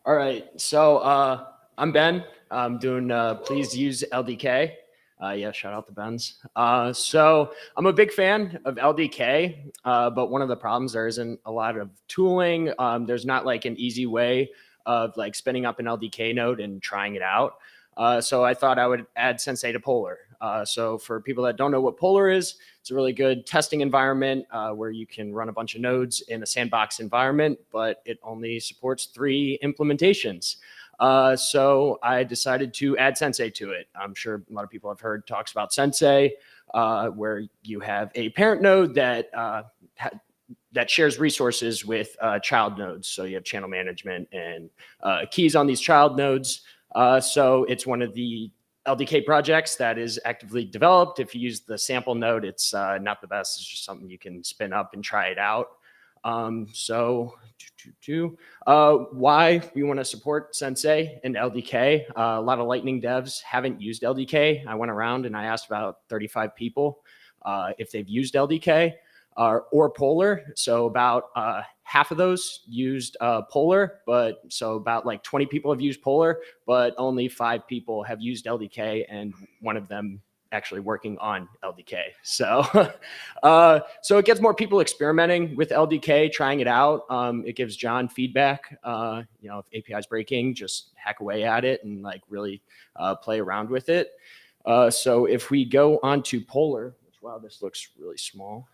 All right, so I'm Ben. I'm doing Plz Use LDK. Yeah, shout out to Ben's. So I'm a big fan of LDK, but one of the problems, there isn't a lot of tooling. There's not like an easy way of like spinning up an LDK node and trying it out. So I thought I would add Sensei to Polar. So for people that don't know what Polar is, it's a really good testing environment where you can run a bunch of nodes in a sandbox environment, but it only supports 3 implementations. So I decided to add Sensei to it. I'm sure a lot of people have heard talks about Sensei, where you have a parent node that that shares resources with child nodes. So you have channel management and keys on these child nodes. So it's one of the LDK projects that is actively developed. If you use the sample node, it's not the best. It's just something you can spin up and try it out. Why we want to support Sensei and LDK. A lot of Lightning devs haven't used LDK. I went around and I asked about 35 people if they've used LDK. Or Polar. So about half of those used Polar, but so about like 20 people have used Polar, but only 5 people have used LDK, and one of them actually working on LDK. So, so it gets more people experimenting with LDK, trying it out. It gives John feedback. If API is breaking, just hack away at it and like really play around with it. So if we go on to Polar, wow, this looks really small.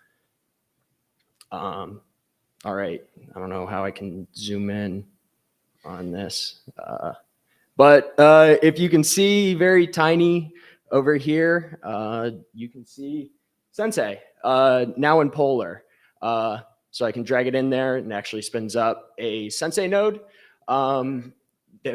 All right, I don't know how I can zoom in on this, but if you can see very tiny over here, you can see Sensei now in Polar. So I can drag it in there and actually spins up a Sensei node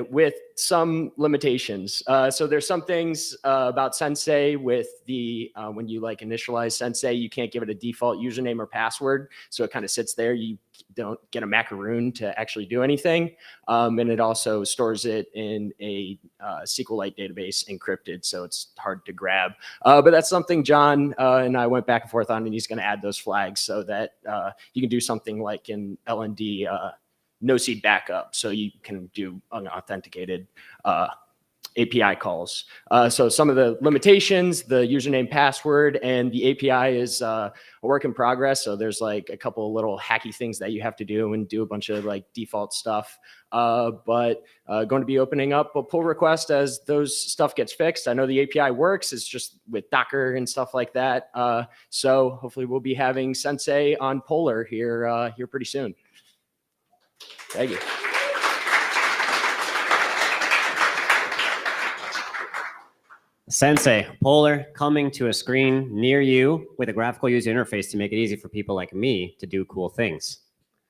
with some limitations. So there's some things about Sensei with the when you like initialize Sensei, you can't give it a default username or password. So it kind of sits there. You don't get a macaroon to actually do anything. And it also stores it in a SQLite database encrypted. So it's hard to grab. But that's something John and I went back and forth on, and he's going to add those flags so that you can do something like an LND no seed backup, so you can do unauthenticated API calls. So some of the limitations, the username, password, and the API is a work in progress. So there's like a couple of little hacky things that you have to do and do a bunch of like default stuff. But going to be opening up a pull request as those stuff gets fixed. I know the API works. It's just with Docker and stuff like that. So hopefully we'll be having Sensei on Polar here pretty soon. Thank you. Sensei, Polar coming to a screen near you with a graphical user interface to make it easy for people like me to do cool things.